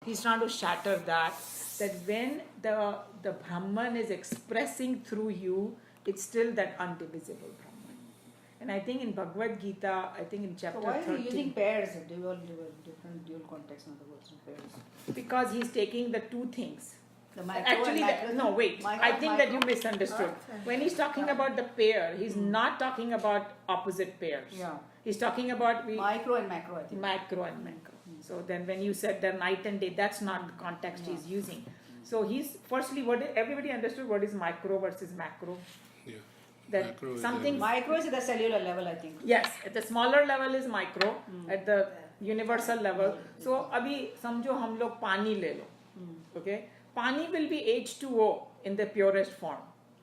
He's trying to shatter that when the Brahman is expressing through you, it's still that undivisible Brahman. And I think in Bhagavad Gita, I think in chapter 13... So why is he using pairs, different dual contexts, in other words, in pairs? Because he's taking the two things. The micro Actually, and macro. no, wait. I think that you misunderstood. When he's talking about the pair, he's not talking about opposite pairs. Yeah. He's talking about micro and macro, I think. Macro and macro. So then when you said the night and day, that's not the context he's using. So he's, firstly, everybody understood what is micro versus macro? Yeah. That Macro is something... Micro is at the cellular level, I think. Yes, at the smaller level is micro, at the universal level. So abhi samjho hum log pani le lo. Okay? Pani will be H2O in the purest form.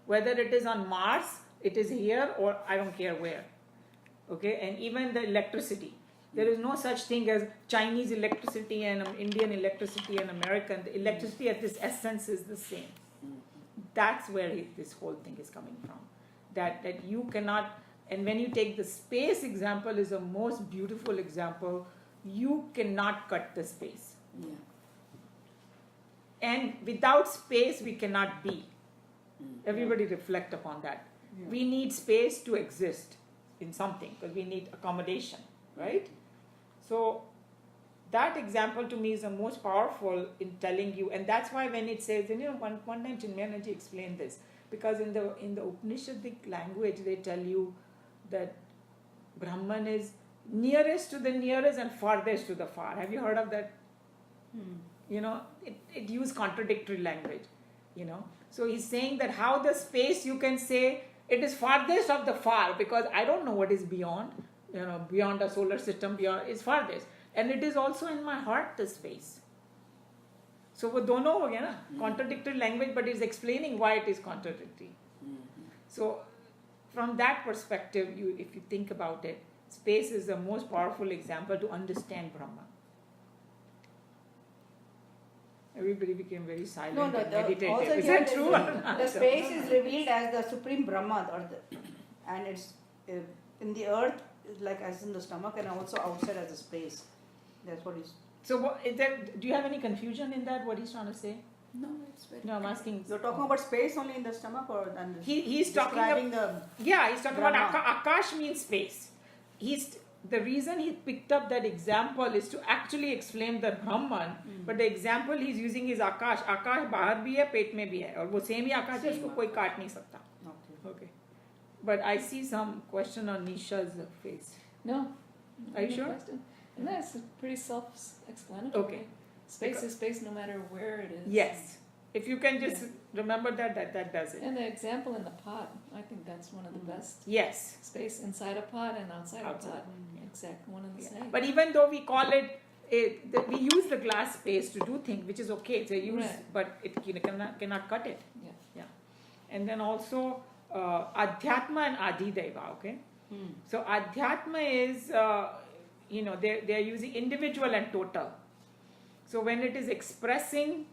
Whether it is on Mars, it is here, or I don't care where. Okay? And even the electricity. There is no such thing as Chinese electricity and Indian electricity and American. The electricity at this essence is the same. That's where this whole thing is coming from. That you cannot, and when you take the space example is the most beautiful example, you cannot cut the space. Yeah. And without space, we cannot be. Everybody reflect upon that. Yeah. We need space to exist in something because we need accommodation, right? So that example to me is the most powerful in telling you, and that's why when it says, and one time Chinmayaji explained this, because in the Upanishadic language they tell you that Brahman is nearest to the nearest and farthest to the far. Have you heard of that? It used contradictory language, So he's saying that how the space you can say it is farthest of the far because I don't know what is beyond, beyond a solar system, beyond is farthest. And it is also in my heart, the space. So वो दोनों हो गया ना, contradictory language, but it's explaining why it is contradictory. So from that perspective, if you think about it, space is the most powerful example to understand Brahman. Everybody became very silent and meditative. Is that true? The space is revealed as the supreme Brahman, and it's in the earth, like as in the stomach, and also outside as a space. That's what he's. So, do you have any confusion in that? What he's trying to say? No, it's very. No, I'm asking. You're talking about space only in the stomach, or he's talking about he's talking about Akash means space. The reason he picked up that example is to actually explain the Brahman, but the example he's using is Akash. Akash बाहर भी है, पेट में भी है, और वो same ही आकाश है, उसको कोई काट नहीं सकता. Okay. But I see some question on Nisha's face. No. Are you sure? Question. And that's pretty self-explanatory. Okay. Space is space no matter where it is. Yes. If you can just remember that does it. And the example in the pot, I think that's one of the best. Yes. Space inside a pot and outside a pot. Exactly one and the same. But even though we call it, we use the glass space to do things, which is okay. It's a use, but it cannot cut it. Yeah. And then also Adhyatma and Adhideva, okay? So Adhyatma is, they're using individual and total. So when it is expressing,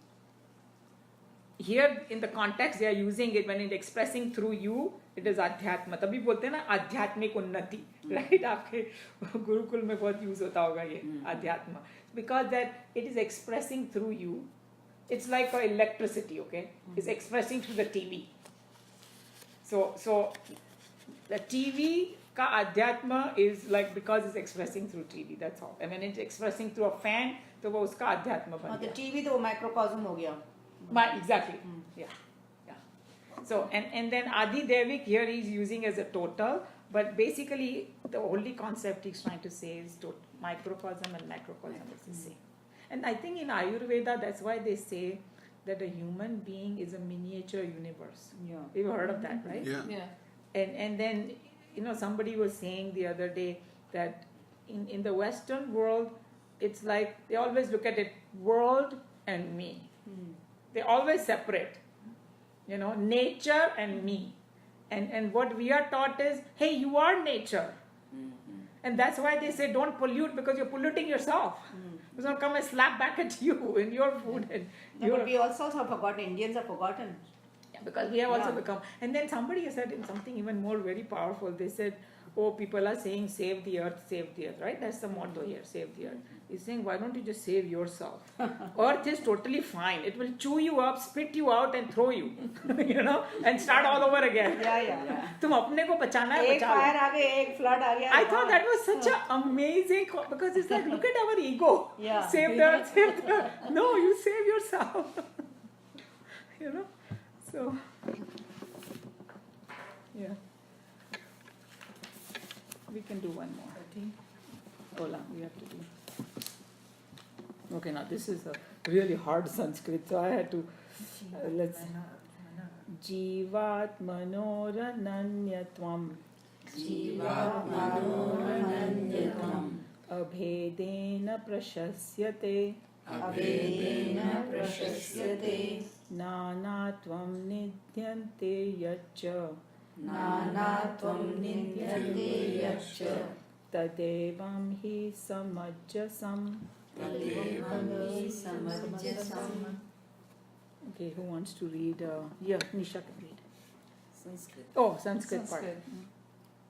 here in the context they are using it, when it's expressing through you, it is Adhyatma. तभी बोलते हैं ना आध्यात्मिक उन्नति, right? आपके गुरुकुल में बहुत use होता होगा ये Adhyatma. Because that it is expressing through you. It's like electricity, okay? It's expressing through the TV. So the TV ka Adhyatma is like because it's expressing through TV, that's all. And when it's expressing through a fan, तो वो उसका Adhyatma बन गया. The TV तो microcosm हो गया. Exactly. Yeah. So and then Adi Devik here he's using as a total, but basically the only concept he's trying to say is microcosm and macrocosm is the same. And I think in Ayurveda that's why they say that a human being is a miniature universe. Yeah. You've heard of that, right? Yeah. And then somebody was saying the other day that in the Western world it's like they always look at it world and me. They always separate. Nature and me. And what we are taught is, hey, you are nature. And that's why they say don't pollute because you're polluting yourself. It's going to come and slap back at you in your food. But we also have forgotten, Indians have forgotten. Yeah, because we have also become. And then somebody said something even more very powerful. They said, oh, people are saying save the earth, right? That's the motto here, save the earth. He's saying, why don't you just save yourself? Earth is totally fine. It will chew you up, spit you out and throw you, and start all over again. Yeah. तुम अपने को बचाना है, एक बचा लो. fire आ गए, एक flood आ गया. I thought that was such an amazing, because it's like, look at our ego. Yeah. Save the earth. No, you save yourself. So, yeah. We can do one more. Ola, we have to do. Okay, now this is a really hard Sanskrit, so I had to, let's. Jivatmanorananyatvam. Jivatmanorananyatvam. Abhedena prashasyate. Abhedena prashasyate. Nanatvam nidyante yaccha. Nanatvam nidyante yaccha. Tadevam hi samajjasam. Tadevam hi samajjasam. Okay, who wants to read? Yeah, Nisha can read. Sanskrit. Oh, Sanskrit part. Sanskrit.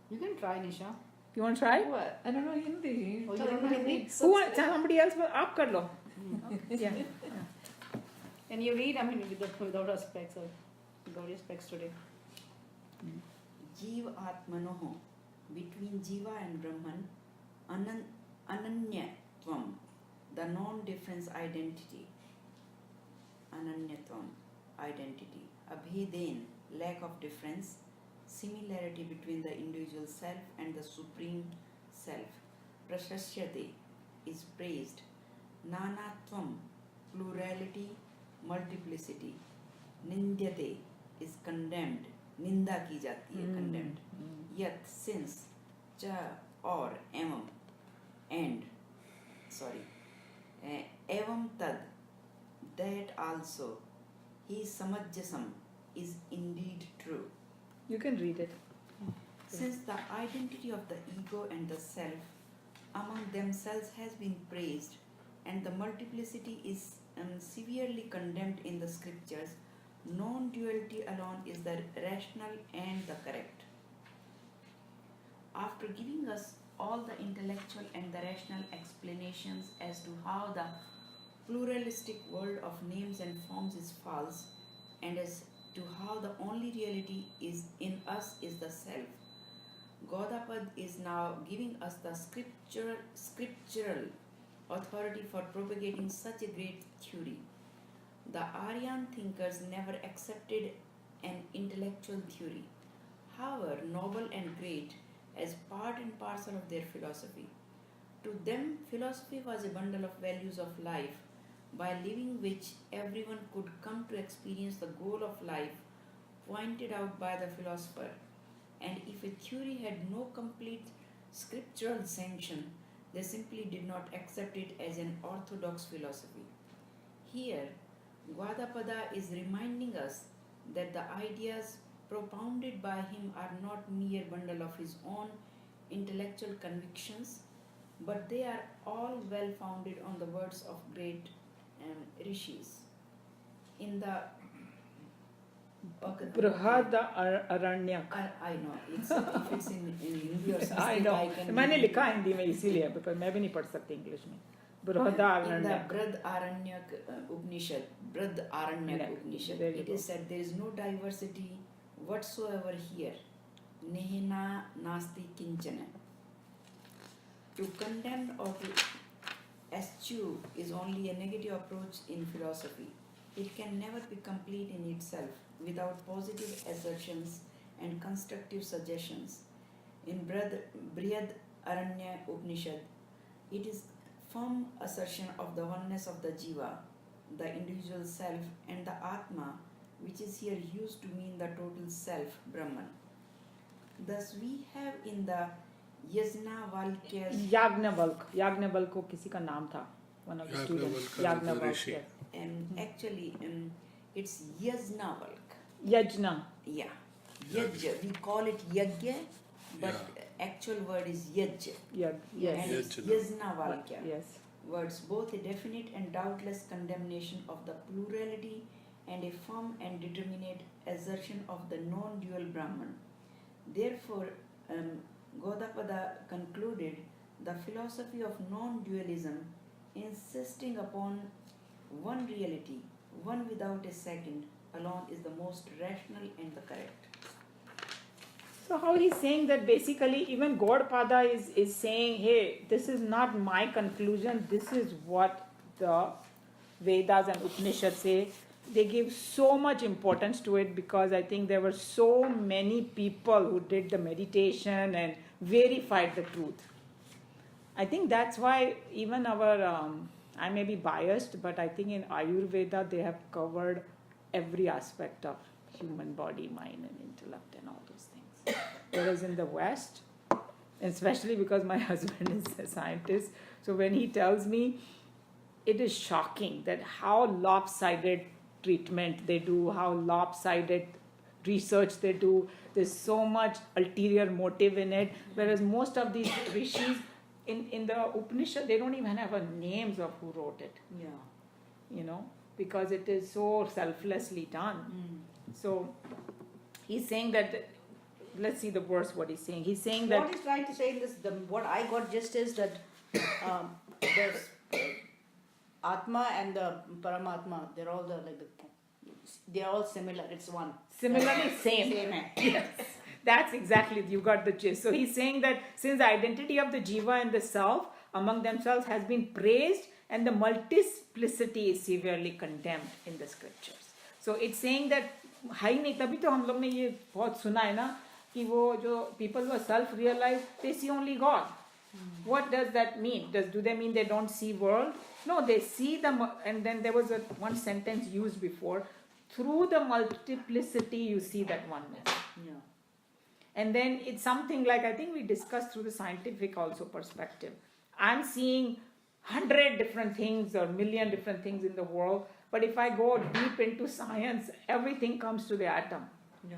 You can try, Nisha. You want to try? What? I don't know Hindi. Oh, you Tell don't me know to Hindi? read Who wants? Sanskrit. Somebody else? Aap kar lo. Yeah. Can you read? I mean, without our specs or without your specs today. Jiva Atmanoho. Between Jiva and Brahman, Ananyatvam, the non-difference identity. Ananyatvam, identity. Abheden, lack of difference. Similarity between the individual self and the supreme self. Prashasyate is praised. Nanatvam, plurality, multiplicity. Nindyate is condemned. Ninda ki jati hai, condemned. Yat, since, cha, or, evam, and, evam tad, that also, he samajjasam is indeed true. You can read it. Since the identity of the ego and the self among themselves has been praised and the multiplicity is severely condemned in the scriptures, non-duality alone is the rational and the correct. After giving us all the intellectual and the rational explanations as to how the pluralistic world of names and forms is false, and as to how the only reality is in us is the self, Gaudapad is now giving us the scriptural authority for propagating such a great theory. The Aryan thinkers never accepted an intellectual theory, however noble and great, as part and parcel of their philosophy. To them, philosophy was a bundle of values of life, by living which everyone could come to experience the goal of life pointed out by the philosopher. And if a theory had no complete scriptural sanction, they simply did not accept it as an orthodox philosophy. Here, Gaudapada is reminding us that the ideas propounded by him are not mere bundle of his own intellectual convictions, but they are all well founded on the words of great rishis. In the Brihada Aranyak. I know, if it's in Hindi or something, I know. can मैंने read लिखा हिंदी में इसीलिए, because मैं भी नहीं पढ़ सकती English में. Brihada In the Aranyak. Brad Aranyak Upanishad, There you it go. is said there is no diversity whatsoever here. Nehena nasti kinchana. To condemn or to eschew is only a negative approach in philosophy. It can never be complete in itself without positive assertions and constructive suggestions. In Brihad Aranya Upanishad, it is firm assertion of the oneness of the jiva, the individual self, and the atma, which is here used to mean the total self, Brahman. Thus we have in the Yajnavalkya's Yajnavalkya को किसी का नाम था, one of the students. Yajnavalkya. Yes. actually it's Yajnavalk. Yajna. Yeah. Yaj, we call it Yajna, but actual word is Yaj. Yes. And it's Yajnavalkya. Yes. Words both a definite and doubtless condemnation of the plurality and a firm and determinate assertion of the non-dual Brahman. Therefore, Gaudapada concluded the philosophy of non-dualism, insisting upon one reality, one without a second, alone is the most rational and the correct. So how he's saying that basically even Gaudapada is saying, hey, this is not my conclusion, this is what the Vedas and Upanishads say. They give so much importance to it because I think there were so many people who did the meditation and verified the truth. I think that's why even our, I may be biased, but I think in Ayurveda they have covered every aspect of human body, mind and intellect and all those things. Whereas in the West, especially because my husband is a scientist, so when he tells me, it is shocking that how lopsided treatment they do, how lopsided research they do. There's so much ulterior motive in it. Whereas most of these rishis in the Upanishad, they don't even have a names of who wrote it. Yeah. You know, because it is so selflessly done. So he's saying that. Let's see the verse. What he's saying. He's saying that. What he's trying to say in this, what I got just is that there's Atma and the Paramatma. They're all they're all similar. It's one. Similarly, same. Same. Yes, that's exactly, you got the gist. So he's saying that since the identity of the jiva and the self among themselves has been praised and the multiplicity is severely condemned in the scriptures. So it's saying that है ही नहीं, तभी तो हम लोग ने ये बहुत सुना है ना कि वो जो people who are self-realized, they see only God. What does that mean? Do they mean they don't see world? No, they see them. And then there was one sentence used before. Through the multiplicity, you see that oneness. Yeah. And then it's something like, I think we discussed through the scientific also perspective. I'm seeing 100 different things or million different things in the world. But if I go deep into science, everything comes to the atom. Yeah.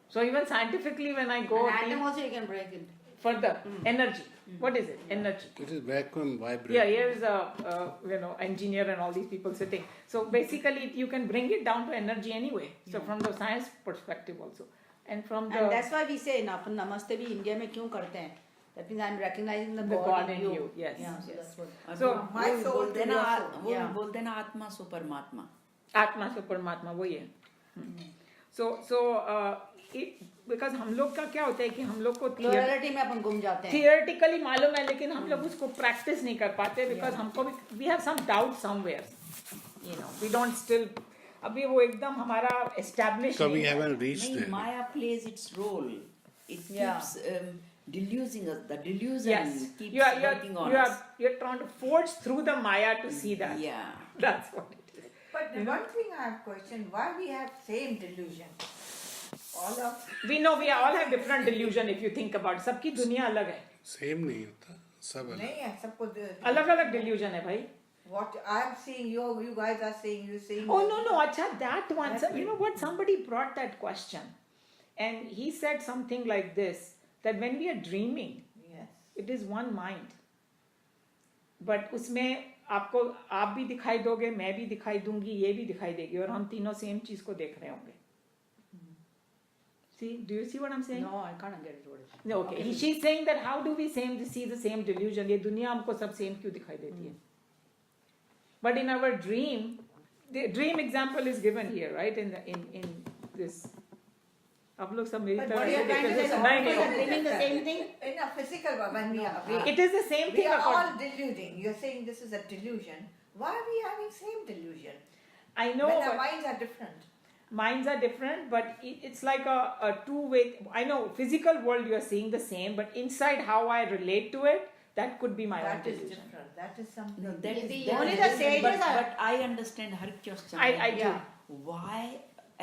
So even scientifically, when I go An deep, atom also you can break it. further, energy. What is it? Energy. It is vacuum vibrating. Yeah, here is a engineer and all these people sitting. So basically, you can bring it down to energy anyway. So from the science perspective also, and from the And that's why we say अपन नमस्ते भी India में क्यों करते हैं? That means I'm recognizing the God in you. Yes. Yeah, so yes. that's what. So My soul to your soul. Yeah. बोलते ना आत्मा सो परमात्मा. आत्मा से परमात्मा वही है. Because हम लोग का क्या होता है कि हम लोग को Plurality में अपन गुम जाते हैं. theoretically मालूम है लेकिन हम लोग उसको practice नहीं कर पाते because हमको भी we have some doubt somewhere. You know, we don't still अभी वो एकदम हमारा established So we नहीं है. haven't reached नहीं, there. Maya plays its role. It Yeah. keeps delusing us. The delusion Yes, keeps you working on us. are trying to forge through the Maya to see that. Yeah. That's what it is. But one thing I have questioned, why we have same delusion? All of We know we all have different delusion if you think about it. सबकी दुनिया अलग है. Same नहीं होता, सब अलग. नहीं है सबको अलग-अलग delusion है भाई. what I'm seeing, you guys are saying, you're saying. Oh no, acha, that one. So, you know what? Somebody brought that question, and he said something like this: that when we are dreaming, Yes. it is one mind. But उसमें आपको आप भी दिखाई दोगे, मैं भी दिखाई दूंगी, ये भी दिखाई देगी, और हम तीनों सेम चीज को देख रहे होंगे. See, do you see what I'm saying? No, I can't get it. What it is. No, okay. She's saying that how do we see the same delusion? ये दुनिया हमको सब same क्यों दिखाई देती है? But in our dream, the dream example is given here, right? In this. आप लोग सब मेरी But तरह what you से are trying to देख say रहे is हो. all नहीं, Dreaming the same thing? In a physical one, when we are awake, it is the same we thing. are all according- deluding. You're saying this is a delusion. Why are we having same delusion? I know, When our but minds are different. minds are different, but it's like a two-way. I know physical world you are seeing the same, but inside how I relate to it, that could be my own That is delusion. different. That is something. No, that is Maybe that only is the different, sages are- but I understand her question. I do. Yeah. Why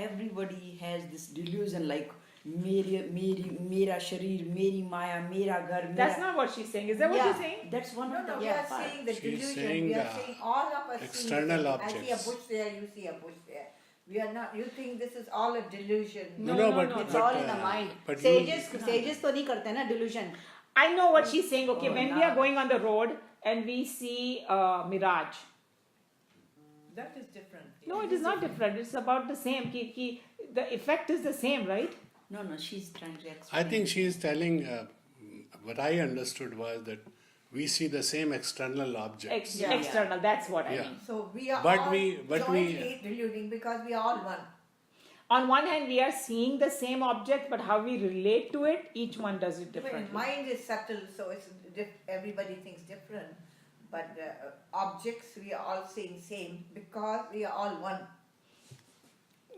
everybody has this delusion like मेरा शरीर, मेरी माया, मेरा घर, That's मेरा. not what she's saying. Is that what Yeah. you're saying? That's one No, of the we Yeah. are saying the She's delusion. saying, We are saying all of us external see. I see a objects. bush there, you see a bush there. We are not. You think this is all a delusion? No, but It's but, all in the mind. but Sages तो नहीं करते ना delusion. I know what she's saying. Okay, Oh, when we now. are going on the road and we see mirage. That is different. No, it is not different. It's about the same. The effect is the same, right? No, she's trying to I explain. think she is telling, what I understood was that we see the same external objects. External, that's what I Yeah. mean. So we are But all we- jointly deluding because we are all one. On one hand, we are seeing the same object, but how we relate to it, each one does it Even differently. mind is subtle, so it's everybody thinks different. But objects we are all seeing same because we are all one.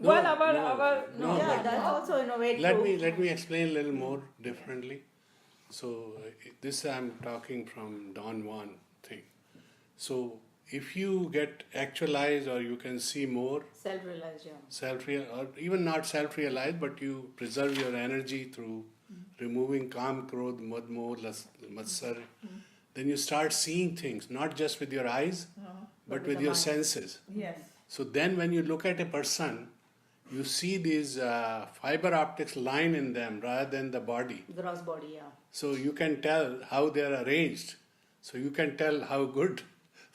Well, No, our no, Yeah, but that's also in a way let true. me explain a little more differently. So this I'm talking from Don Juan thing. So if you get actualized, or you can see more, Self-realized, yeah. self-real, or even not self-realized, but you preserve your energy through removing kam, krodh, mad, moh, matsar, then you start seeing things, not just with your eyes, but with your senses. Yes. So then when you look at a person, you see these fiber optics line in them rather than the body. Gross body, yeah. So you can tell how they are arranged. So you can tell how good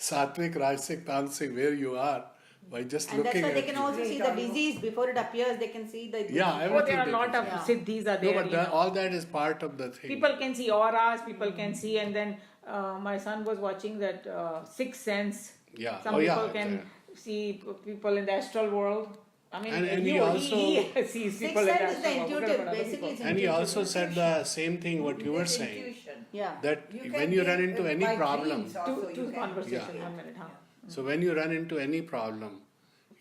Sattvic, Rajasic, Tamasic, where you are by just And that's looking why at they can you. also see the disease before it appears. They can see the Yeah, Oh, everything there are a they lot can of see. siddhis are No, there. but you that, know. all that is part of the thing. People can see auras, people can see, and then my son was watching that Sixth Sense. Yeah. Some Oh, yeah, people can see people in the astral world. I mean, And he he also- sees Sixth people in the sense is the astral world. intuitive, Forget about other basically people. it's And he intuitive. also said the same thing what you were There's saying. intuition. Yeah. That You when can you run get, into any by problem, dreams also Two you can. conversations, Yeah. 1 minute, huh? so when you run into any problem,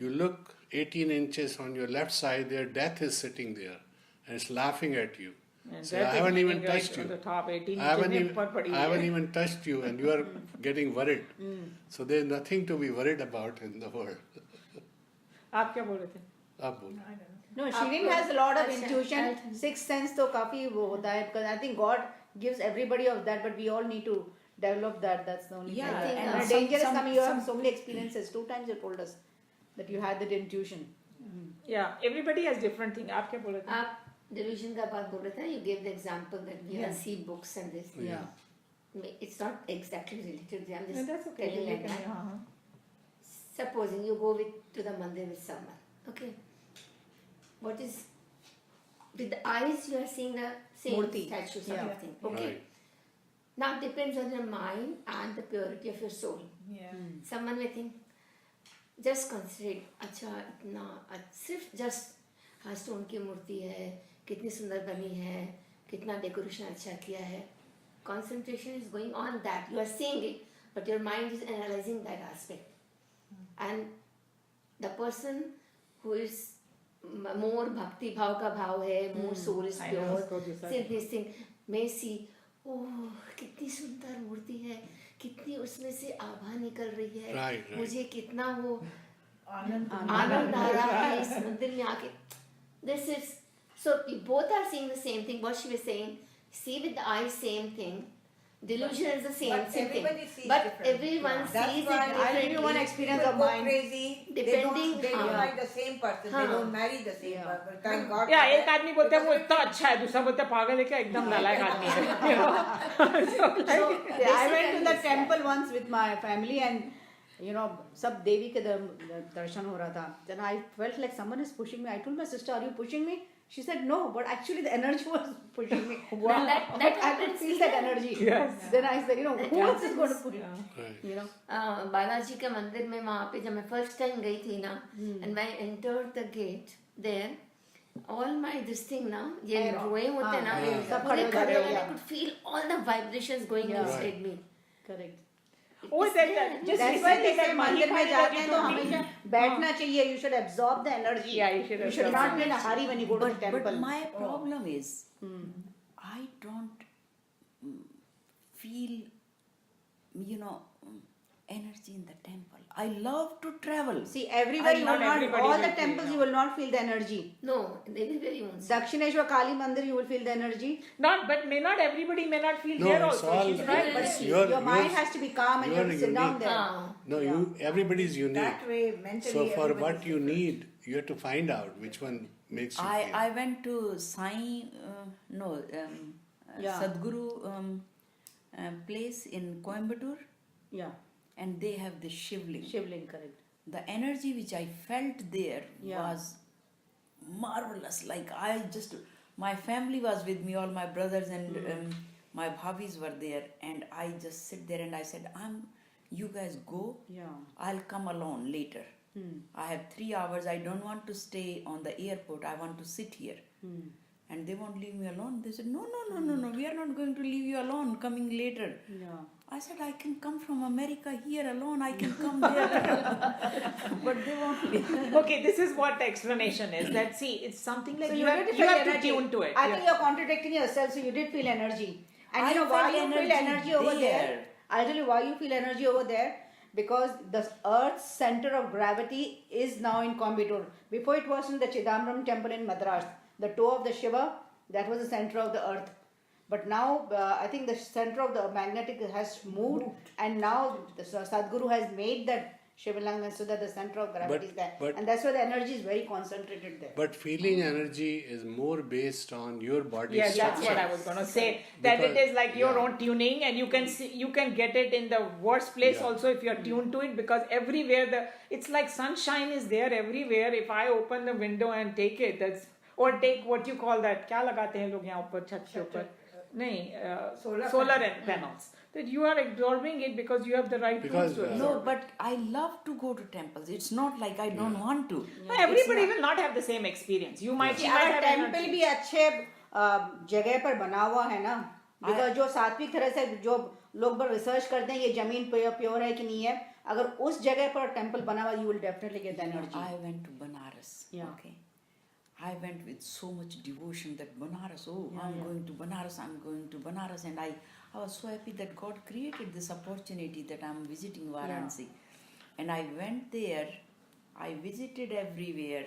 you look 18 inches on your left side, there death is sitting there and it's laughing at you. And So that I is haven't even meaning right touched on you. the top, 18 I haven't, inches even, mein pad padi I haven't hai. even touched you and you are getting worried. So there's nothing to be worried about in the world. आप क्या बोल रहे थे? आप बोलो. No, Shirin has a lot of अच्छा, intuition. I'll- Sixth sense तो काफी वो होता है because I think God gives everybody of that, but we all need to develop that. That's the only Yeah, thing. and when a some- danger is some- coming, you have some- so many experiences. 2 times you told us that you had that intuition. Yeah, everybody has different thing. आप क्या बोल रहे थे? आप delusion का बात बोल रहे थे, you gave the example that we Yeah. all see books and this. Yeah. It's not exactly related. I'm No, just that's okay. telling You like can- that. हाँ, हाँ. Supposing you go to the mandir with someone, okay? What is with the eyes you are seeing the same Murti. statue sort Yeah. of thing, okay? Right. Now it depends on your mind and the purity of your soul. Yeah. Someone may think, just consider it, अच्छा इतना सिर्फ just हाँ stone की मूर्ति है, कितनी सुंदर बनी है, कितना डेकोरेशन अच्छा किया है. Concentration is going on that. You are seeing it, but your mind is analyzing that aspect. And the person who is more bhakti bhav का भाव है, more soul is I know, pure, उसको दूसरा- see this thing, may see, ओह कितनी सुंदर मूर्ति है, कितनी उसमें से आभा निकल रही है, Right, right. मुझे कितना वो आनंद आनंद आ रहा है इस मंदिर में आके. This is so you both are seeing the same thing. What she was saying, see with the eyes same thing. Delusion is the same, But same thing. everybody sees But different. everyone That's sees why it I'll give you one differently. experience People of go mine. crazy. Depending they don't how. like the same person. They हाँ. don't marry the same Yeah. person. Thank God. या for एक that. आदमी बोलता है वो इतना अच्छा है, दूसरा बोलता है पागल है क्या, एकदम नालायक आदमी है. You know? So, So like, I went to the temple once with my family and सब देवी के दर्शन हो रहा था. Then I felt like someone is pushing me. I told my sister, "Are you pushing me?" She said, "No," but actually the energy was pushing me. Wow. That I could happens. feel that energy. Yes. Then I said, who else is going to push? Right. Balaji के मंदिर में वहाँ पे जब मैं first time गई थी ना, and I entered the gate there, all my this thing ना, ये रोए होते ना, सब पूरे खड़े हो खड़े जाते हो, हैं. I could feel all the vibrations going Yeah. inside me. Correct. oh, just That's why they recently say that मंदिर में Mahika जाते हैं तो told me- हमेशा बैठना चाहिए. You should absorb the energy. Yeah, you should You should absorb not be in a hurry when you go to the But temple. my problem is, I don't feel, energy in the temple. I love to travel. See, everywhere you will not not, everybody all will the feel, temples no. you will not feel the energy. No, everywhere you won't see. Dakshineshwar Kali Mandir, you will feel the energy. but may not everybody may not feel No, there it's also. all- She's right. But Your mind has to be calm and you have to sit down unique. there. No, everybody is unique. That way, mentally. So for everybody what is you different. need, you have to find out which one makes you feel. I went to Yeah. Sadhguru place in Coimbatore, Yeah, and they have the Shivling. Shivling, correct. The energy which I felt there Yeah. was marvelous. Like I just my family was with me, all my brothers and my bhabis were there, and I just sit there and I said, you guys go, Yeah. I'll come alone later. I have 3 hours, I don't want to stay on the airport, I want to sit here. And they won't leave me alone. They said, no, we are not going to leave you alone, coming later. Yeah. I said, I can come from America here alone, I can come there. But they won't leave. Okay, this is what the explanation is. That see, it's something like So you did have feel to energy. tune to it. I think you're contradicting yourself. So you did feel energy, and I you know why felt you feel energy energy over there. there. I'll tell you why you feel energy over there. Because the Earth's center of gravity is now in Coimbatore. Before it was in the Chidambaram temple in Madras. The toe of the Shiva, that was the center of the Earth. But now I think the center of the magnetic has moved, and now the Sadguru has made that Shivalinga so that the center of gravity is there, and that's why the energy is very concentrated there. But feeling energy is more based on your body Yes, structure. that's what I was going to say. That Because- it is like your yeah. own tuning, and you can see, you can get it in the worst place Yeah. also if you're tuned to it, because everywhere it's like sunshine is there everywhere. If I open the window and take it, that's or take what you call that. क्या लगाते हैं लोग यहाँ ऊपर छत के ऊपर? नहीं, solar panels. That you are absorbing it because you have the right Because, tools to uh, No, absorb. but I love to go to temples. It's not like I don't want to. No, everybody will not have the same experience. You might, you might अगर have temple energy. भी अच्छे जगह पर बना हुआ है ना, because जो सात्विक तरह से जो लोग पर रिसर्च करते हैं ये जमीन प्योर है कि नहीं है, अगर उस जगह पर टेम्पल बना हुआ you will definitely get energy. I went to Banaras. Yeah. Okay. I went with so much devotion that Banaras, I'm going to Banaras, I'm going to Banaras. And I was so happy that God created this opportunity that I'm visiting Varanasi. And I went there, I visited everywhere,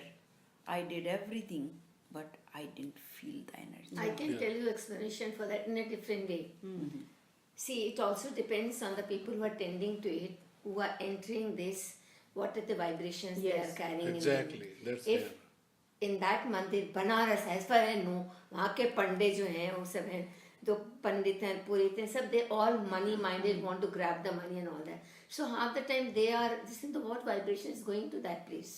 I did everything, but I didn't feel the energy. I can tell you explanation for that in a different way. See, it also depends on the people who are tending to it, who are entering this, what are the vibrations they are carrying Exactly. in them. That's If there. in that mandir, Banaras, as far as I know, वहाँ के पंडे जो हैं वो सब हैं, जो पंडित हैं, पुरोहित हैं, सब they all money minded, want to grab the money and all that. So half the time they are, this is the what vibration is going to that place.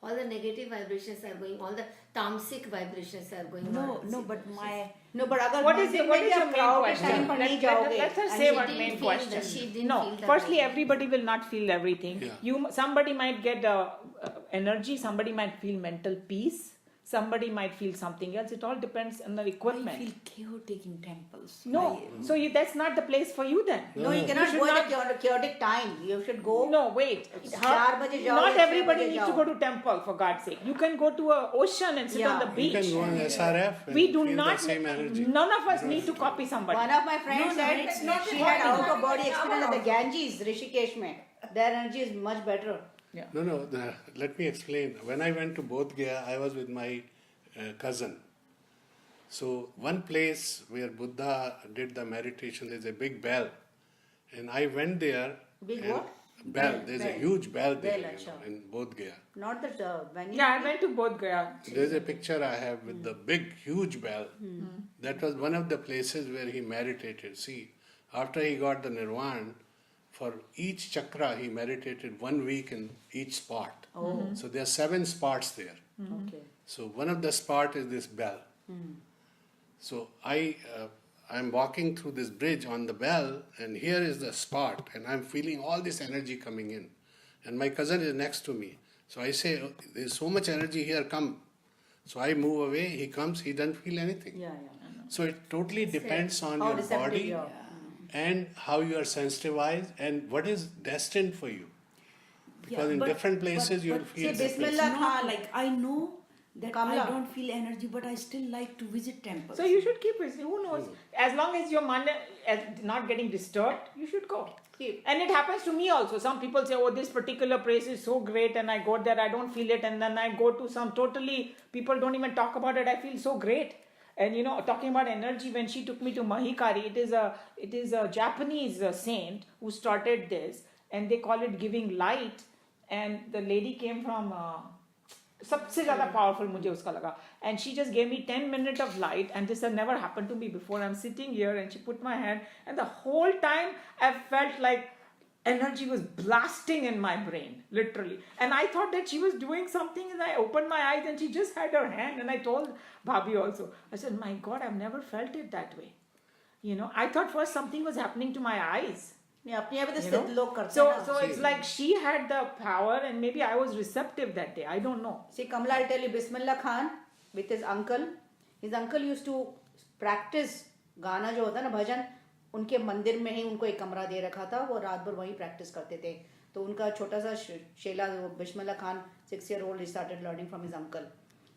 All the negative vibrations are going, all the tamasic vibrations are going. No, but my... No, but अगर What is मंदिर what में is भी your आप main crowd के question? time पर नहीं जाओगे. Let her And say she what didn't main feel question. that she didn't No, feel that firstly, vibration. everybody will not feel everything. Yeah. Somebody might get energy. Somebody might feel mental peace. Somebody might feel something else. It all depends on the I equipment. feel chaotic in temples. No, so that's not the place for you then. No, you cannot should go not- at a chaotic time. You should go. No, wait. 4 बजे जाओ Not या 6 everybody बजे needs जाओ. to go to temple, for God's sake. You can go to an ocean and sit Yeah. on the You beach. can go on SRF and We do feel not. the same energy. None of us need to copy somebody. One of my friends said it's not she a had body. out of body experience at the Ganges, Rishikesh में. Their energy is much better. No, let me explain. When I went to Bodh Gaya, I was with my cousin. So one place where Buddha did the meditation, there's a big bell. And I went there. Big and what? Bell. There's a huge bell there Bell, you know, in Bodh Gaya. Not that venue. Yeah, I went to Bodh Gaya. There's a picture I have with the big, huge bell. That was one of the places where he meditated. See, after he got the nirvana, for each chakra he meditated 1 week in each spot. So there are 7 spots there. Okay. So one of the spot is this bell. So I'm walking through this bridge on the bell, and here is the spot, and I'm feeling all this energy coming in. And my cousin is next to me. So I say, "Oh, there's so much energy here, come." So I move away, he comes, he doesn't feel anything. Yeah. So it totally depends on How your receptive body you are. and how you are sensitized and what is destined for you. Because in but- different places you'll but feel see, different. Bismillah It's not Khan. like I know that Kamla. I don't feel energy, but I still like to visit temples. So you should keep it. Who knows? As long as your mind is not getting disturbed, you should go. Keep. And it happens to me also. Some people say, "Oh, this particular place is so great," and I go there, I don't feel it, and then I go to some totally people don't even talk about it. I feel so great. And talking about energy, when she took me to Mahikari, it is a Japanese saint who started this, and they call it giving light. And the lady came from. सबसे ज़्यादा powerful मुझे उसका लगा, and she just gave me 10 minutes of light, and this had never happened to me before. I'm sitting here and she put my hand, and the whole time I felt like energy was blasting in my brain, literally. And I thought that she was doing something, and I opened my eyes and she just had her hand, and I told Bhabhi also. I said, my God, I've never felt it that way. You know, I thought first something was happening to my eyes. नहीं अपने आप तो You स्थित know? लोग करते हैं So, ना. so it's like she had the power, and maybe I was receptive that day. I don't know. See, Kamala, I'll tell you, Bismillah Khan with his uncle used to practice गाना जो होता है ना भजन, उनके मंदिर में ही उनको एक कमरा दे रखा था, वो रात भर वहीं प्रैक्टिस करते थे. तो उनका छोटा सा शेला Bismillah Khan 6 year old he started learning from his uncle.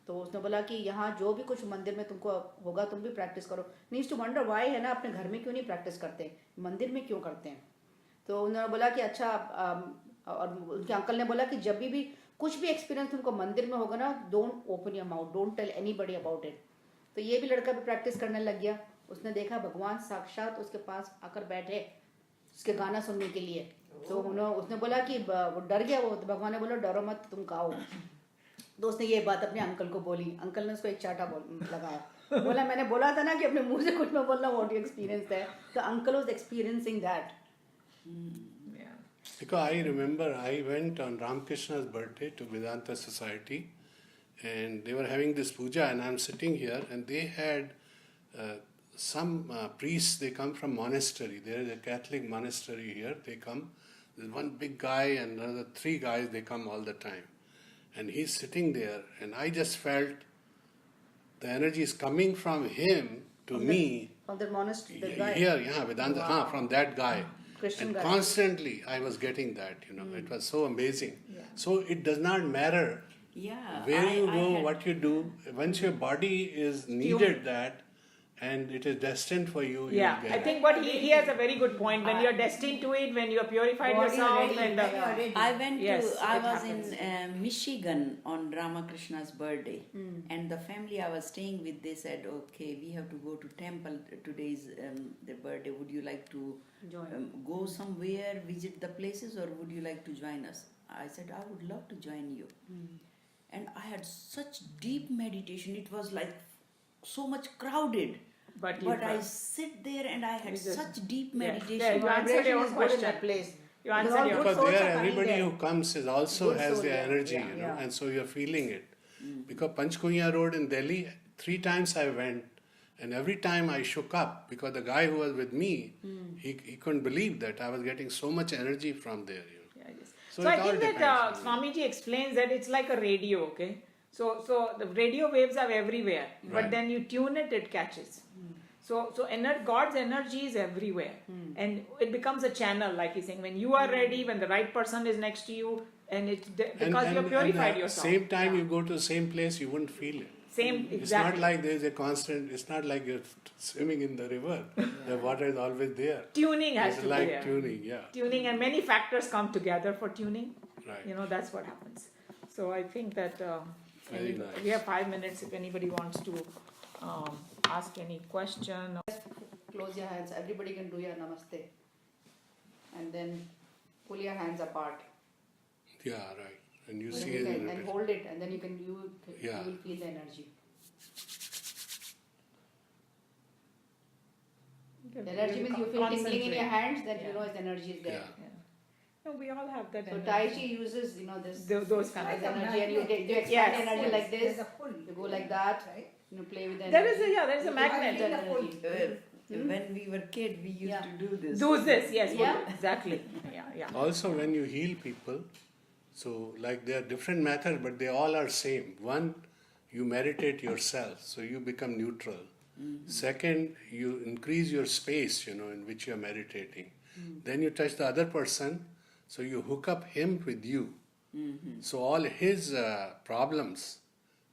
तो उसने बोला कि यहाँ जो भी कुछ मंदिर में तुमको होगा तुम भी प्रैक्टिस करो. नीड्स टू वंडर व्हाई है ना, अपने घर में क्यों नहीं प्रैक्टिस करते, मंदिर में क्यों करते हैं. तो उन्होंने बोला कि अच्छा, और उनके अंकल ने बोला कि जब भी कुछ भी एक्सपीरियंस तुमको मंदिर में होगा ना, don't open your mouth, don't tell anybody about it. तो ये भी लड़का भी प्रैक्टिस करने लग गया. उसने देखा भगवान साक्षात उसके पास आकर बैठे उसके गाना सुनने के लिए. तो उसने बोला कि वो डर गया. वो भगवान ने बोला डरो मत, तुम गाओ. तो उसने ये बात अपने अंकल को बोली. अंकल ने उसको एक चाटा लगाया. बोला मैंने बोला था ना कि अपने मुंह से कुछ मत बोलना, व्हाट यू एक्सपीरियंस है. तो uncle was experiencing that. Because I remember I went on Ramakrishna's birthday to Vedanta Society, and they were having this puja, and I'm sitting here, and they had some priests. They come from monastery. There is a Catholic monastery here. They come. There's one big guy and another 3 guys. They come all the time, and he's sitting there, and I just felt the energy is coming from him to me. From the monastery, the guy. Here, yeah, Vedanta, Wow. from that guy. Christian And guy. constantly I was getting that, it was so amazing. So it does not matter Yeah. where you I go, had- what you do, once your body is needed that and it is destined for you, you Yeah, will I get think what he has a very good point. When you're destined to it, when you are purified Body yourself, ready, and Already. I went Yes, to, I it was happens. in Michigan on Ramakrishna's birthday, and the family I was staying with, they said, okay, we have to go to temple, today's the birthday, would you like to Join. go somewhere, visit the places, or would you like to join us? I said, I would love to join you. And I had such deep meditation, it was like so much crowded. But But you I sit there and I had You just- such deep Yeah. meditation. Yeah, you answered your Vibration own is good in question. that place. You answered Because your good because souls there are coming everybody there. who comes is also Good has soul the there. energy, Yeah. and so you're feeling it. Because Panchkunya Road in Delhi, 3 times I went, and every time I shook up because the guy who was with me, he couldn't believe that I was getting so much energy from there. Yeah, yes. So So, it I all think that depends on you. Swamiji explains that it's like a radio, okay? So the radio waves are everywhere, but Right. then you tune it, it catches. So God's energy is everywhere, and it becomes a channel, like he's saying. When you are ready, when the right person is next to you, and it's because you have purified at yourself. Same time you go to the same place, you wouldn't feel it. Same, It's exactly. not like there is a constant. It's not like you're swimming in the river. The water is always there. Tuning has It's to like be there. tuning, yeah. Tuning, and many factors come together for tuning. Right. That's what happens. So I think that Very nice. we have 5 minutes if anybody wants to ask any question. Close your hands. Everybody can do your namaste. And then pull your hands apart. Yeah, right. And you And see you it can, in and a hold it, and then you Yeah. will feel the energy. The energy means you feel tingling in your hands, that you know its energy is there. Yeah. No, we all have that So energy. Tai Chi uses, this Those kind as of energy, and you expand Yes. energy like this. There's a pull. You go like that. Right? You play with the There energy. is a magnet. feel the pull. When we were kid, we used Yeah. to do this. Do this, yes, Yeah. exactly. Yeah. Also, when you heal people, so like there are different methods, but they all are same. One, you meditate yourself, so you become neutral. Second, you increase your space, in which you are meditating. Then you touch the other person, so you hook up him with you. So all his problems,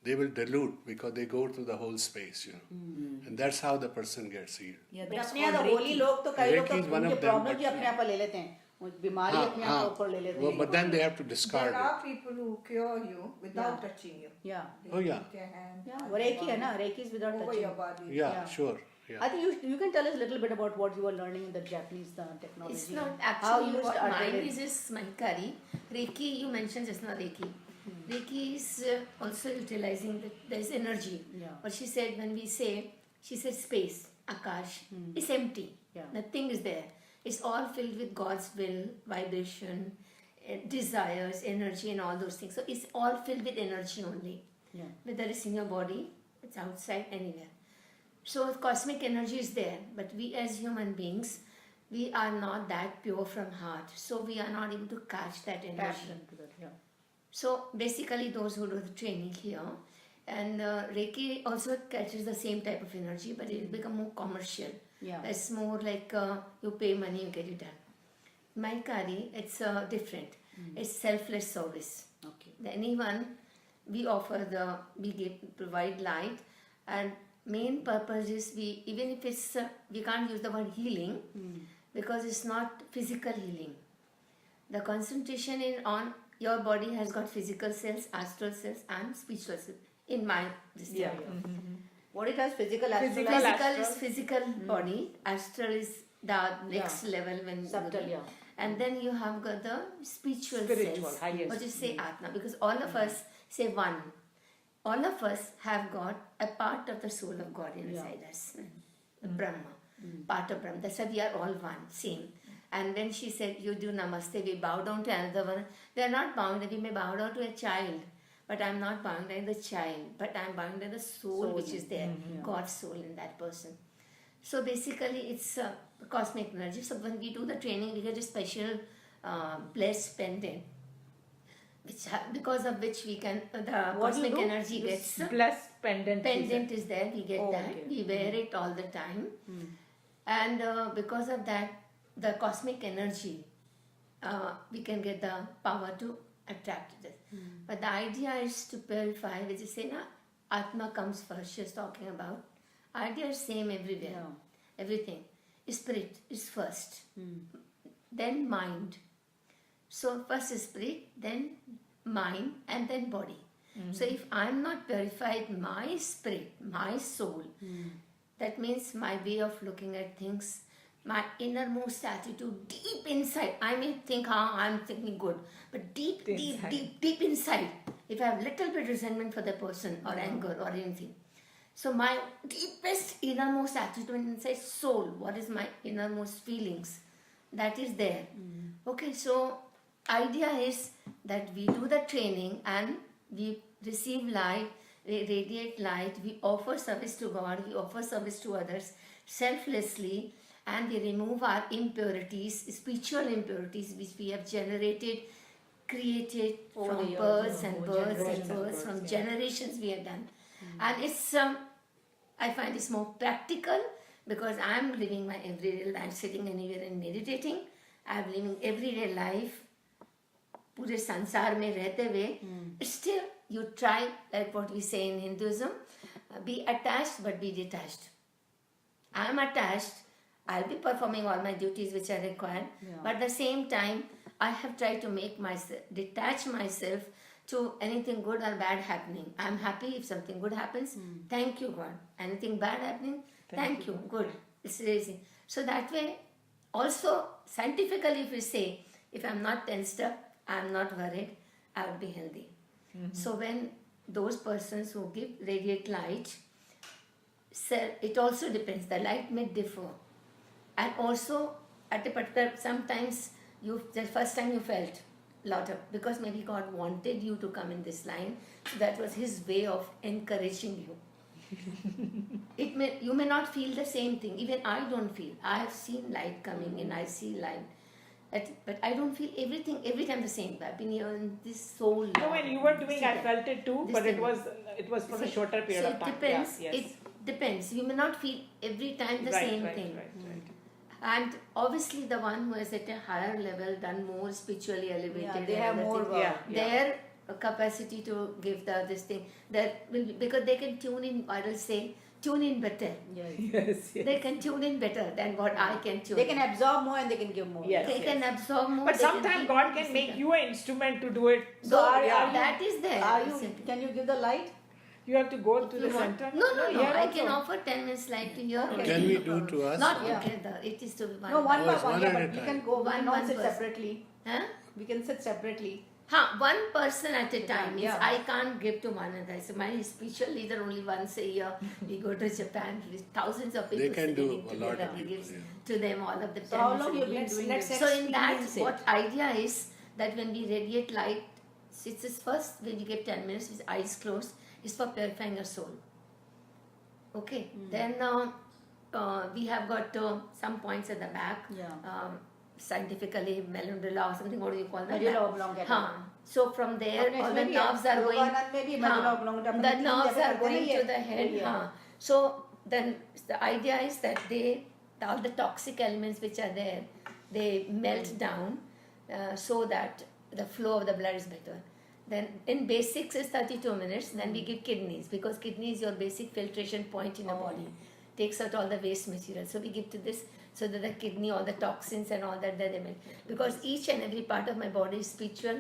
they will dilute because they go to the whole space, and that's how the person gets healed. Yeah, But that's अपने यहाँ called तो Holi Reiki. लोग तो कई लोग Reiki is तो one of उनके them, problem but- भी अपने आप पर ले लेते हैं, वो बीमारी अपने आप हाँ, ऊपर ले लेते well, हैं. but then they have to discard There it. are people who cure you without Yeah. touching you. Yeah. They Oh, yeah. put their hand Yeah, on वो your Reiki है ना, body, Reiki is without over touching. your body. Yeah, Yeah. sure. Yeah. I think you can tell us a little bit about what you were learning in the Japanese technology. It's not How actually you what started mine it. is Mahikari. Reiki, you mentioned just now Reiki. Reiki is also utilizing that there is energy. Yeah. But she said when we say, she said space, Akash, is empty. Yeah. Nothing is there. It's all filled with God's will, vibration, desires, energy, and all those things. So it's all filled with energy only. Yeah. Whether it's in your body, it's outside, anywhere. So cosmic energy is there, but we as human beings, we are not that pure from heart. So we are not able to catch that energy. Tap into that, yeah. So basically those who do the training here, and Reiki also catches the same type of energy, but it will become more commercial. Yeah. It's more like you pay money, you get it done. Maikari, it's different. It's selfless service. Okay. Anyone, we offer provide light, and main purpose is even if it's we can't use the word healing because it's not physical healing. The concentration on your body has got physical cells, astral cells, and spiritual cells. In my Yeah. What it has, physical, astral, Physical, physical is physical body, astral is the next level when you subtle, do it. yeah. And then you have got the spiritual cells, highest. or just say Atma, because all of us say one. All of us have got a part of the soul of God inside us, the Brahma, part of Brahma. That's why we are all one, same. And when she said, you do namaste, we bow down to another one. We are not bound, we may bow down to a child, but I am not bound by the child, but I am bound by the soul which is there, God's soul in that person. So basically it's cosmic energy. So when we do the training, we get a special blessed pendant, because of which we can, the What do you cosmic do? energy gets, Blessed pendant. pendant is there, we get Oh, that, okay. we wear it all the time. And because of that, the cosmic energy, we can get the power to attract it. But the idea is to purify, which is say, Atma comes first, she's talking about. Idea is same everywhere. Yeah. Everything. Spirit is first. Then mind. So first is spirit, then mind, and then body. So if I'm not purified, my spirit, my soul, that means my way of looking at things, my innermost attitude, deep inside. I may think, I'm thinking good, but deep inside, if I have little bit resentment for the person or anger or anything, so my deepest innermost attitude inside soul, what is my innermost feelings, that is there. Okay, so idea is that we do the training and we receive light, we radiate light, we offer service to God, we offer service to others selflessly, and we remove our impurities, spiritual impurities which we have generated, created Over the from years, births yeah. and Over births and generations and births, from births, yeah. generations we have done. And it's, I find it's more practical because I'm living my everyday life, sitting anywhere and meditating. I'm living everyday life. पूरे संसार में रहते हुए, still you try, like what we say in Hinduism, be attached but be detached. I am attached, I'll be performing all my duties which are required, but at the same time, I have tried to make myself, detach myself to anything good or bad happening. I'm happy if something good happens, thank you God. Anything bad happening, thank you, good. It's easy. So that way, also scientifically if we say, if I'm not tensed up, I'm not worried, I would be healthy. So when those persons who give radiate light, it also depends, the light may differ. And also at a particular, sometimes the first time you felt lot of, because maybe God wanted you to come in this line, so that was His way of encouraging you. You may not feel the same thing, even I don't feel. I have seen light coming in, I see light. But I don't feel everything every time the same. I've been here in this soul. No, when you were doing, I felt it too, This but it thing. was for a shorter period So of time. it depends. Yeah, yes. It depends. You may not feel every time the same thing. Right. And obviously, the one who is at a higher level, done more spiritually elevated, Yeah, they and have other more things, Yeah. their capacity to give this thing, that will be, because they can tune in. I will say tune in better. Yes. They can tune in better than what I can tune. They can absorb more and they can give more. Yes. They can absorb more. But they can sometimes give God more, can they make can- you an instrument to do it. So are you- that is there. Can you give the light? You have to go to You the want- center. No. here I can also. offer 10 minutes light to your. Can we do to us? Not Yeah. together. It is to be one. No, one Oh, by it's one. one Yeah, at a but we time. can go. We One can not sit person. separately. Huh? We can sit separately. One person at a time. Yeah. I can't give to one another. So my spiritual leader only once a year. We go to Japan with thousands of people They can do sitting a lot together. of He people, gives yeah. to them all of the So how 10 long you been minutes. doing Let's this? So in that, experience it. what idea is that when we radiate light, it's this first when we give 10 minutes with eyes closed, is for purifying our soul. Okay. Then we have got some points at the back. Yeah. Scientifically, medulla or something. What do you call that? Medulla oblongata. Huh. So from there, Okay, all so the maybe nerves are going. yoga maybe medulla oblongata, The मतलब तीन nerves जगह are करते हैं ना going ये? to the head. Yeah. Huh. So then the idea is that all the toxic elements which are there, they melt down so that the flow of the blood is better. Then in basics is 32 minutes. Then we give kidneys because kidney is your basic filtration point in the body. Takes out all the waste material. So we give to this so that the kidney, all the toxins and all that they melt. Because each and every part of my body is spiritual,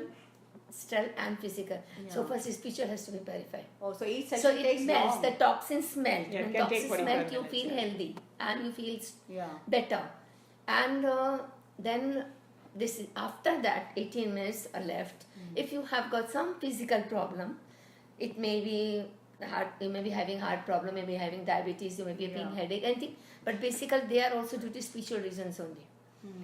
astral and physical. So first spiritual has to be purified. Oh, so each So session it takes melts, long. the toxins melt. Yeah, it When can take toxins 45 melt, you minutes, feel yeah. healthy and you feel Yeah. better. And then this is, after that, 18 minutes are left. If you have got some physical problem, it may be heart, you may be having heart problem, maybe having diabetes, you may be having headache, anything. But basically, they are also due to spiritual reasons only.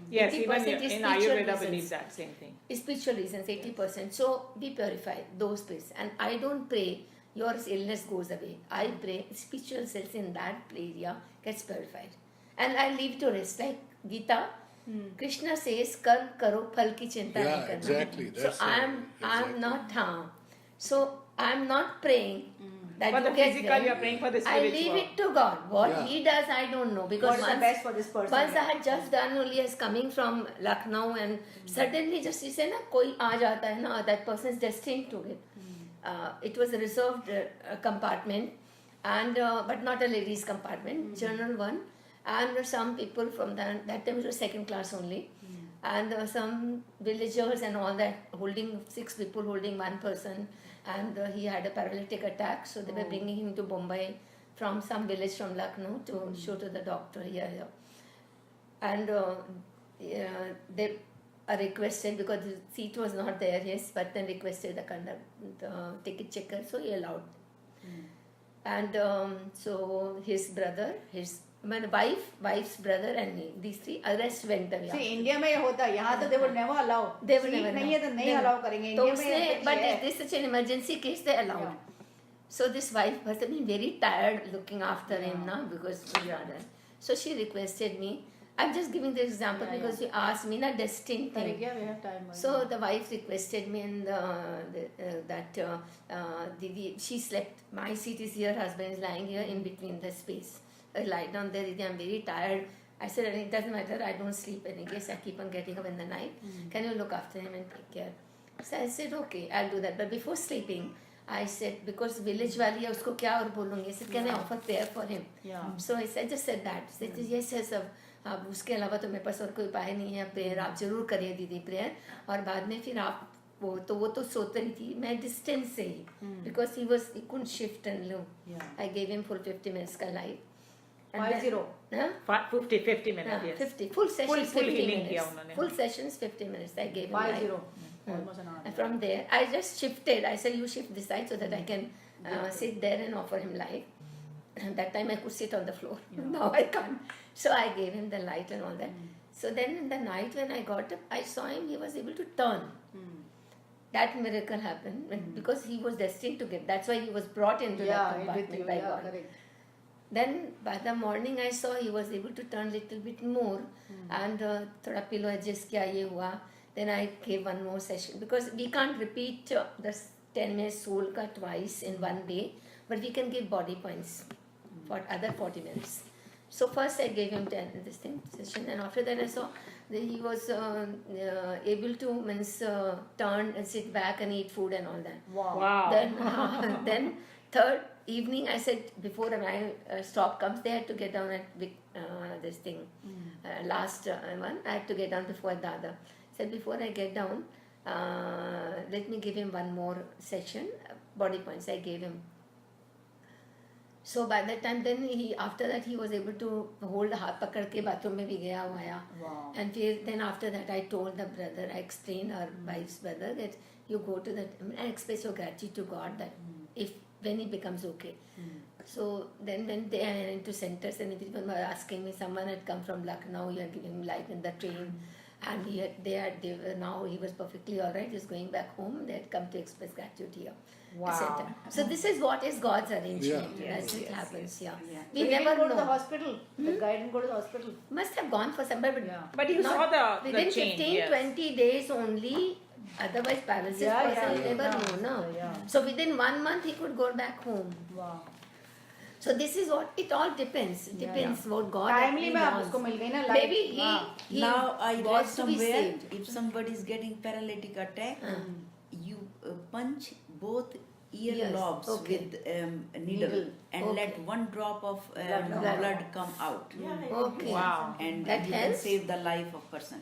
Yes, 80% even is in spiritual Ayurveda reasons. believes that same thing. Spiritual reasons, 80%. So be purified, those places. And I don't pray your illness goes away. I pray spiritual cells in that area gets purified. And I leave to rest. Like Gita, Krishna says, "Karm karo, phal ki chinta Yeah, nahi karna." exactly. So That's I'm exactly. not. So I'm not praying that For you the get physical, well. you are praying for the I spiritual. leave it to God. What Yeah. He does, I don't know because What is the best for this person? once I had just done only as coming from Lucknow and suddenly just you say na koi aa jata hai na that person is destined to it. It was a reserved compartment and but not a ladies compartment, general one, and some people from that time it was second class only, and some villagers and all that holding 6 people holding one person, and he had a paralytic attack, so they were bringing him to Bombay from some village from Lucknow to show to the doctor here. And they are requested because the seat was not there, yes, but then requested the ticket checker, so he allowed. And so his brother, my wife's brother and me, these three, rest went away. See, India में ये होता है, यहाँ तो they would never allow. They would Seat never नहीं है तो नहीं allow करेंगे. तो India में उसने, ऐसा but है. this is such an emergency case, they allowed. Yeah. So this wife must have been very tired looking after him now because of father. So she requested me. I'm just giving the example because you asked me, na destined thing. Correct, yeah, we have time. So the wife requested me and Didi, she slept. My seat is here, husband is lying here in between the space. I lie down there, Didi, I'm very tired. I said, it doesn't matter, I don't sleep any case. I keep on getting up in the night. Can you look after him and take care? So I said, okay, I'll do that. But before sleeping, I said, because village wali hai, usko kya aur bolungi? I said, can I offer prayer for him? Yeah. So I just said that. He said, yes, yes, अब उसके अलावा तो मेरे पास और कोई उपाय नहीं है प्रेयर आप जरूर करिए दीदी प्रेयर और बाद में फिर आप वो तो सोते रही थी मैं डिस्टेंस से ही because he was he couldn't shift and lo I give him full 50 minutes का light 50 minutes, yes. 50 full sessions full 50 healing किया minutes उन्होंने. full sessions 50 minutes I gave him 50. light. Almost an hour. And from there I just shifted I said you shift this side so that I can sit there and offer him light. And that time I could sit on the floor. Now I can't. So I gave him the light and all that. So then in the night when I got up, I saw him, he was able to turn. That miracle happened because he was destined to get. That's why he was brought into that Yeah, compartment with you, by yeah, God. correct. Then by the morning I saw he was able to turn little bit more and thoda pillow adjust kiya ye hua. Then I gave one more session because we can't repeat the 10 minutes soul ka twice in one day, but we can give body points for other 40 minutes. So first I gave him 10 this thing session, and after that I saw that he was able to turn and sit back and eat food and all that. Wow. Then third evening I said before my stop comes, they had to get down at this thing last one. I had to get down before Dada. Said before I get down, let me give him one more session. Body points I gave him. So by that time, then after that he was able to hold हाथ पकड़ के bathroom में भी गया हुआ आया. Wow. And then after that, I told the brother, I explained our wife's brother that you go to that and express your gratitude to God that when he becomes okay. So then when they are into centers and everyone were asking me, someone had come from Lucknow, you are giving him life in the train, and they were now he was perfectly all right. He's going back home. They had come to express gratitude here. Wow. Center. So this is what is God's arrangement. Yeah. That's it happens. Yeah. Yeah. We So he never didn't go to know. the hospital. The guy didn't go to the hospital. Must have gone for some, but Yeah. But you not- saw the within change. 15, Yes. 20 days only. Otherwise, paralysis Yeah, person yeah, never yeah. know, no. Yeah. So within 1 month he could go back home. Wow. So this is what it all depends. Depends what God Timely actually में आप wants. उसको मिल गई ना Maybe life. he Now I read wants to be somewhere saved. if somebody is getting paralytic attack, you punch both ear Yes, lobes okay. with a needle and Okay. let one drop of blood come out, Okay. Wow. and That you can helps? save the life of person.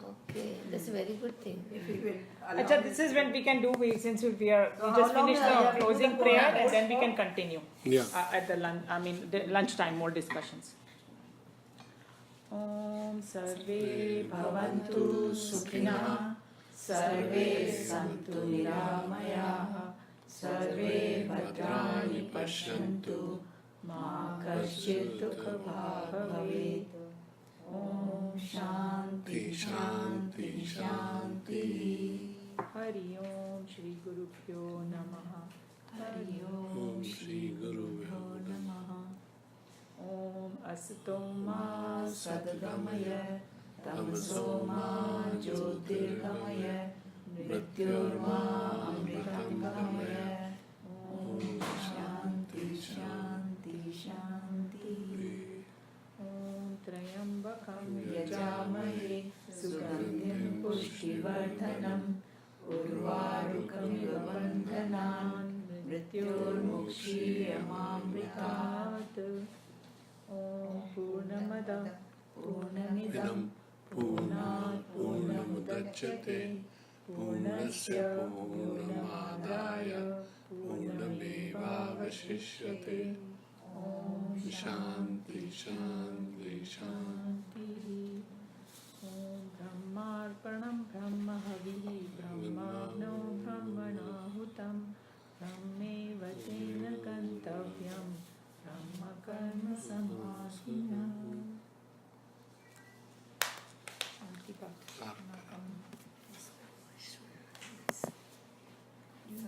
Okay, that's a very good thing. If we will allow Acha, this is when we can do. Since we are we So just how long finished are the we doing closing the prayer, program? and then we can continue. Yeah. At the lunch. I mean, the lunchtime, more discussions. Om Sarve Bhavantu Sukhina Sarve Santu Niramaya Sarve Bhadrani Pashyantu Ma Kaschit Dukha Bhavet. Om Shanti Shanti Shanti. Hari Om Shri Guru Pyo Namaha. Hari Om Shri Guru Namaha. Om Asato Ma Sadgamaya Tamaso Ma Jyotirgamaya Mrityurma Amritam Gamaya. Om Shanti Shanti Shanti. Om Trayambakam Yajamahe Sugandhim Pushtivardhanam Urvarukamiva Bandhanan Mrityurmukshiyamamritat. Om Purnamada Purnamidam Purnat Purnamudachyate Purnasya Purnamadaya Purnamevavashishyate. Om Shanti Shanti Shanti. Om Brahmarpanam Brahmahavihi Brahmagno Brahmanahutam Brahmeva Tena Gantavyam Brahma Karma Samahina. Shanti Bhat. I'm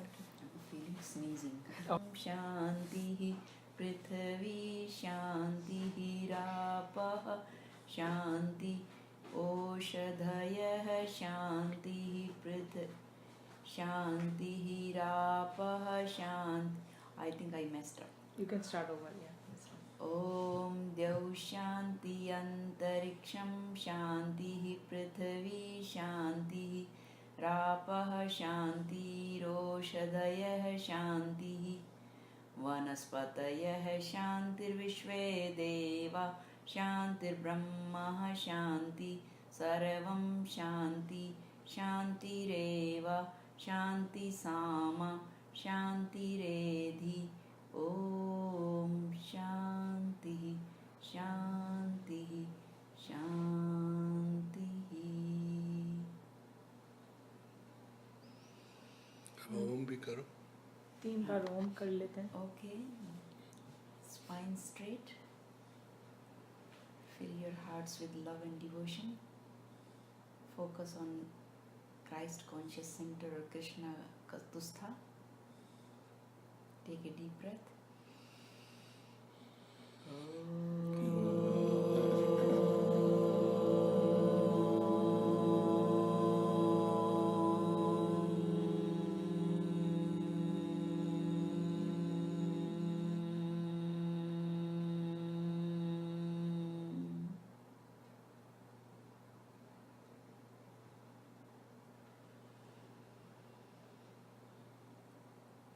feeling sneezing. Oh. Shanti Prithvi Shanti Rapah Shanti Oshadhayah Shanti Shanti Rapah Shanti. I think I messed up. You can start over, yeah. That's fine. Om Dev Shanti Antariksham Shanti Prithvi Shanti Rapah Shanti Roshadayah Shanti Vanaspatayah Shantir Vishve Deva Shantir Brahma Shanti Sarvam Shanti Shanti Reva Shanti Sama Shanti Redhi. Om Shanti Shanti Shanti. अब ओम भी करो. 3 बार ओम कर लेते हैं. Okay, spine straight. Fill your hearts with love and devotion. Focus on Christ conscious center or Krishna Katustha. Take a deep breath.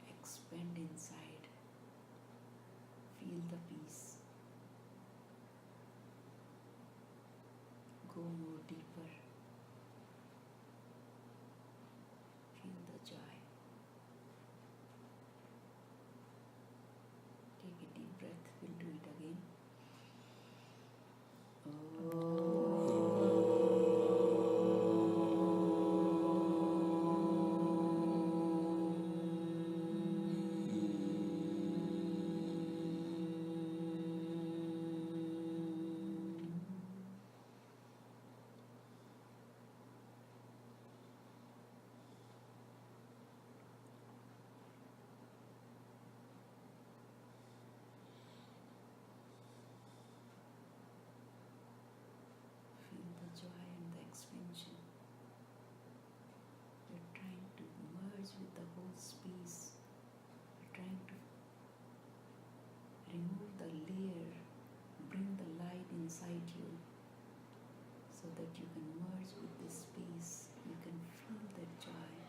Expand inside. Feel the peace. Go more deeper. Feel the joy. Take a deep breath We'll do it again. Feel the joy and the expansion. You're trying to merge with the whole space. You're trying to remove the layer, bring the light inside you so that you can merge with this space. You can feel that joy.